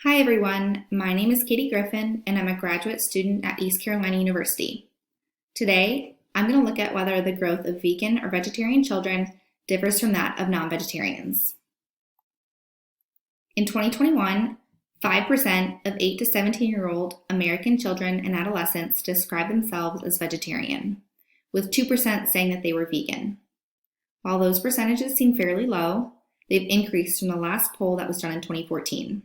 Hi everyone, my name is Katie Griffin and I'm a graduate student at East Carolina University. Today, I'm going to look at whether the growth of vegan or vegetarian children differs from that of non-vegetarians. In 2021, 5% of 8 to 17-year-old American children and adolescents described themselves as vegetarian, with 2% saying that they were vegan. While those percentages seem fairly low, they've increased from the last poll that was done in 2014.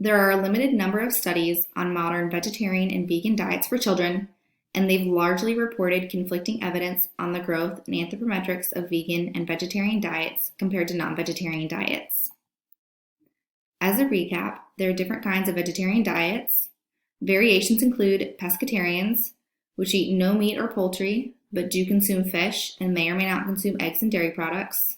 There are a limited number of studies on modern vegetarian and vegan diets for children, and they've largely reported conflicting evidence on the growth and anthropometrics of vegan and vegetarian diets compared to non-vegetarian diets. As a recap, there are different kinds of vegetarian diets. Variations include pescatarians, which eat no meat or poultry, but do consume fish and may or may not consume eggs and dairy products.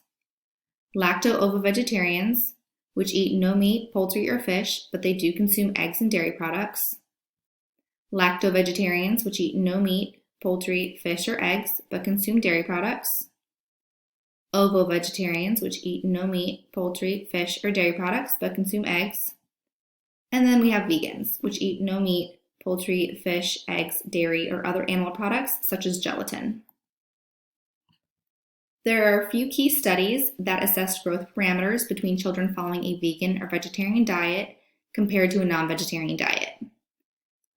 Lacto-ovo-vegetarians, which eat no meat, poultry, or fish, but they do consume eggs and dairy products. Lacto-vegetarians, which eat no meat, poultry, fish, or eggs, but consume dairy products. Ovo-vegetarians, which eat no meat, poultry, fish, or dairy products, but consume eggs. And then we have vegans, which eat no meat, poultry, fish, eggs, dairy, or other animal products, such as gelatin. There are a few key studies that assessed growth parameters between children following a vegan or vegetarian diet compared to a non-vegetarian diet.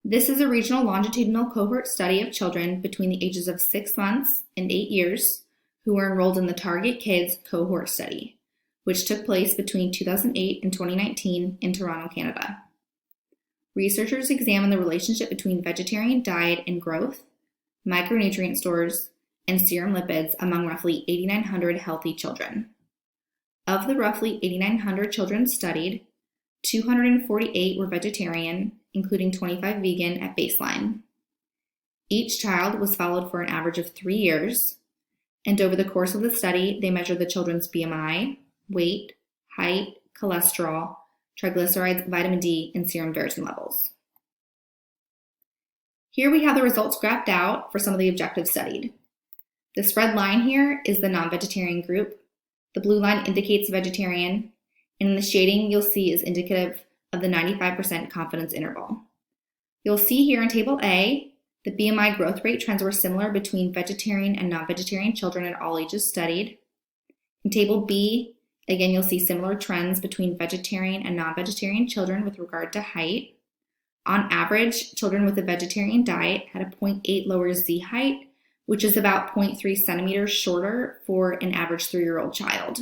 This is a regional longitudinal cohort study of children between the ages of 6 months and 8 years who were enrolled in the Target Kids cohort study, which took place between 2008 and 2019 in Toronto, Canada. Researchers examined the relationship between vegetarian diet and growth, micronutrient stores, and serum lipids among roughly 8,900 healthy children. Of the roughly 8,900 children studied, 248 were vegetarian, including 25 vegan at baseline. Each child was followed for an average of 3 years, and over the course of the study, they measured the children's BMI, weight, height, cholesterol, triglycerides, vitamin D, and serum ferritin levels. Here we have the results graphed out for some of the objectives studied. This red line here is the non-vegetarian group. The blue line indicates vegetarian, and the shading you'll see is indicative of the 95% confidence interval. You'll see here in Table A, the BMI growth rate trends were similar between vegetarian and non-vegetarian children at all ages studied. In Table B, again, you'll see similar trends between vegetarian and non-vegetarian children with regard to height. On average, children with a vegetarian diet had a 0.8 lower Z height, which is about 0.3 centimeters shorter for an average 3-year-old child.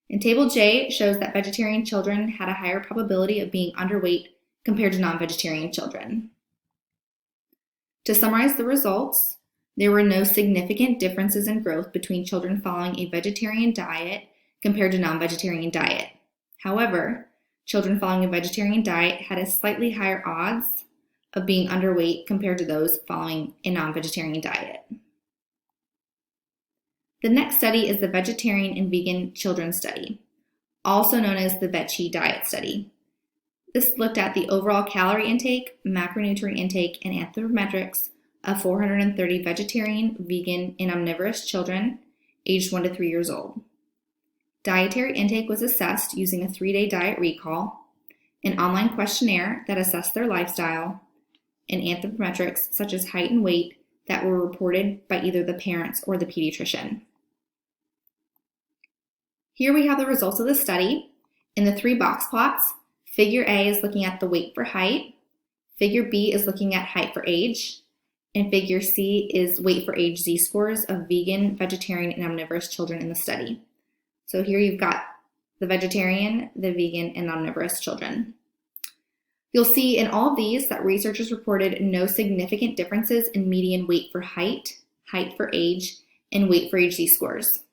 And Table J shows that vegetarian children had a higher probability of being underweight compared to non-vegetarian children. To summarize the results, there were no significant differences in growth between children following a vegetarian diet compared to non-vegetarian diet. However, children following a vegetarian diet had a slightly higher odds of being underweight compared to those following a non-vegetarian diet. The next study is the Vegetarian and Vegan Children Study, also known as the VECCHI Diet Study. This looked at the overall calorie intake, macronutrient intake, and anthropometrics of 430 vegetarian, vegan, and omnivorous children aged 1 to 3 years old. Dietary intake was assessed using a 3-day diet recall, an online questionnaire that assessed their lifestyle, and anthropometrics such as height and weight that were reported by either the parents or the pediatrician. Here we have the results of the study. In the 3 box plots, Figure A is looking at the weight for height, Figure B is looking at height for age, and Figure C is weight for age Z-scores of vegan, vegetarian, and omnivorous children in the study. So here you've got the vegetarian, the vegan, and omnivorous children. You'll see in all of these that researchers reported no significant differences in median weight for height, height for age, and weight for age Z-scores.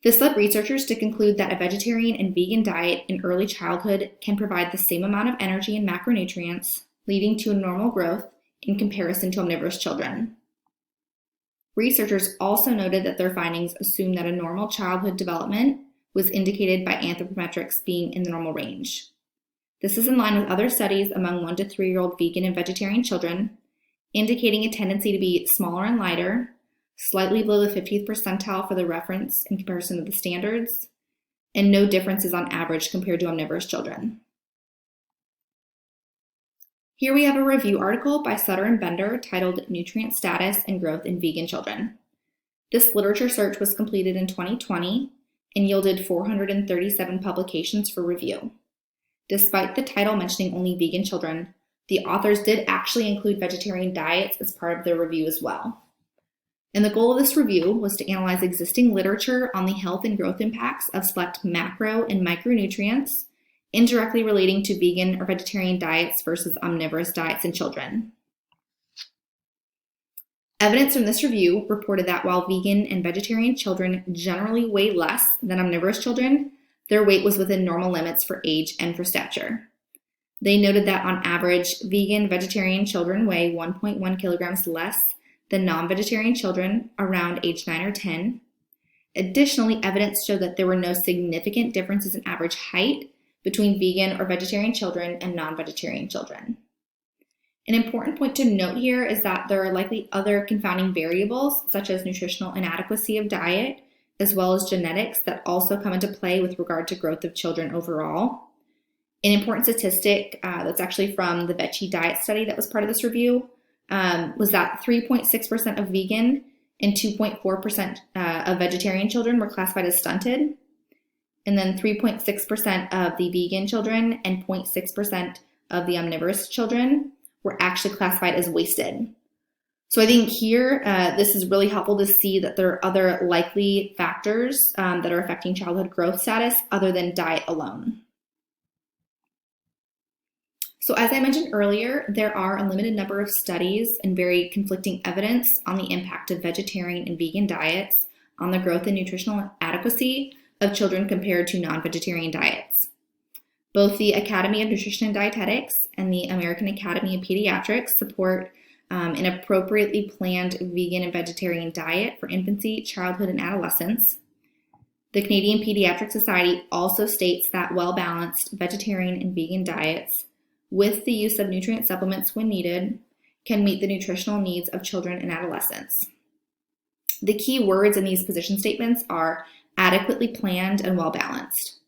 This led researchers to conclude that a vegetarian and vegan diet in early childhood can provide the same amount of energy and macronutrients, leading to a normal growth in comparison to omnivorous children. Researchers also noted that their findings assume that a normal childhood development was indicated by anthropometrics being in the normal range. This is in line with other studies among 1 to 3-year-old vegan and vegetarian children, indicating a tendency to be smaller and lighter, slightly below the 50th percentile for the reference in comparison to the standards, and no differences on average compared to omnivorous children. Here we have a review article by Sutter and Bender titled Nutrient Status and Growth in Vegan Children. This literature search was completed in 2020 and yielded 437 publications for review. Despite the title mentioning only vegan children, the authors did actually include vegetarian diets as part of their review as well. And the goal of this review was to analyze existing literature on the health and growth impacts of select macro and micronutrients indirectly relating to vegan or vegetarian diets versus omnivorous diets in children. Evidence from this review reported that while vegan and vegetarian children generally weigh less than omnivorous children, their weight was within normal limits for age and for stature. They noted that on average, vegan vegetarian children weigh 1.1 kilograms less than non-vegetarian children around age 9 or 10. Additionally, evidence showed that there were no significant differences in average height between vegan or vegetarian children and non-vegetarian children. An important point to note here is that there are likely other confounding variables, such as nutritional inadequacy of diet, as well as genetics, that also come into play with regard to growth of children overall. An important statistic that's actually from the Veggie Diet study that was part of this review was that 3.6% of vegan and 2.4% of vegetarian children were classified as stunted. And then 3.6% of the vegan children and 0.6% of the omnivorous children were actually classified as wasted. So I think here, this is really helpful to see that there are other likely factors that are affecting childhood growth status other than diet alone. So as I mentioned earlier, there are a limited number of studies and very conflicting evidence on the impact of vegetarian and vegan diets on the growth and nutritional adequacy of children compared to non-vegetarian diets. Both the Academy of Nutrition and Dietetics and the American Academy of Pediatrics support an appropriately planned vegan and vegetarian diet for infancy, childhood, and adolescence. The Canadian Pediatric Society also states that well-balanced vegetarian and vegan diets with the use of nutrient supplements when needed can meet the nutritional needs of children and adolescents. The key words in these position statements are adequately planned and well-balanced.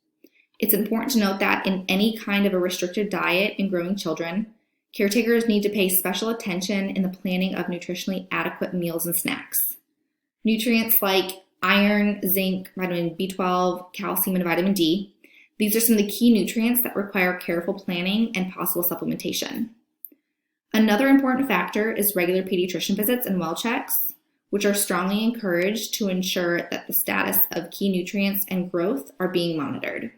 It's important to note that in any kind of a restricted diet in growing children, caretakers need to pay special attention in the planning of nutritionally adequate meals and snacks. Nutrients like iron, zinc, vitamin B12, calcium, and vitamin D, these are some of the key nutrients that require careful planning and possible supplementation. Another important factor is regular pediatrician visits and well checks, which are strongly encouraged to ensure that the status of key nutrients and growth are being monitored.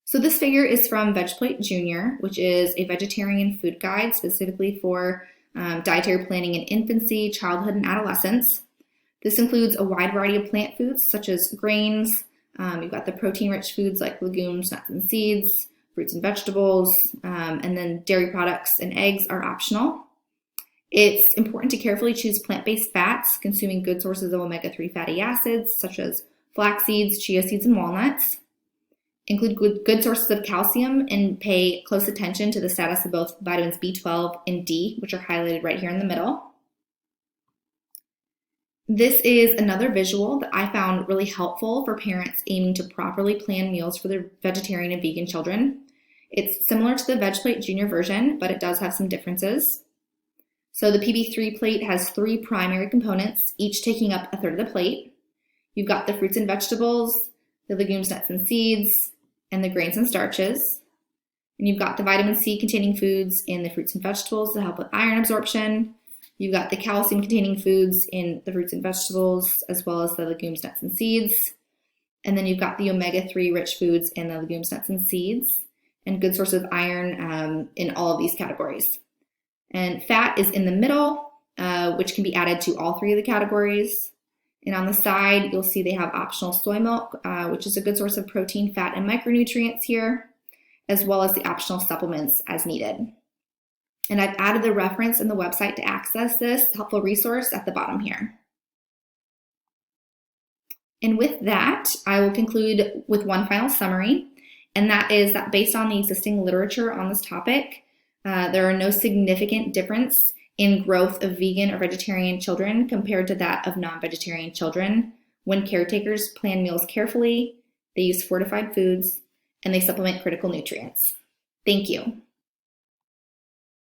So this figure is from VegPlate Jr., which is a vegetarian food guide specifically for dietary planning in infancy, childhood, and adolescence. This includes a wide variety of plant foods such as grains. You've got the protein-rich foods like legumes, nuts, and seeds, fruits and vegetables, and then dairy products and eggs are optional. It's important to carefully choose plant-based fats, consuming good sources of omega-3 fatty acids such as flax seeds, chia seeds, and walnuts. Include good sources of calcium and pay close attention to the status of both vitamins B12 and D, which are highlighted right here in the middle. This is another visual that I found really helpful for parents aiming to properly plan meals for their vegetarian and vegan children. It's similar to the VegPlate Jr. version, but it does have some differences. So the PB3 plate has 3 primary components, each taking up a third of the plate. You've got the fruits and vegetables, the legumes, nuts, and seeds, and the grains and starches. And you've got the vitamin C containing foods in the fruits and vegetables to help with iron absorption. You've got the calcium containing foods in the fruits and vegetables, as well as the legumes, nuts, and seeds. And then you've got the omega-3 rich foods in the legumes, nuts, and seeds, and good source of iron in all of these categories. And fat is in the middle, which can be added to all 3 of the categories. And on the side, you'll see they have optional soy milk, which is a good source of protein, fat, and micronutrients here, as well as the optional supplements as needed. And I've added the reference in the website to access this helpful resource at the bottom here. And with that, I will conclude with one final summary, and that is that based on the existing literature on this topic, there are no significant difference in growth of vegan or vegetarian children compared to that of non-vegetarian children when caretakers plan meals carefully, they use fortified foods, and they supplement critical nutrients. Thank you.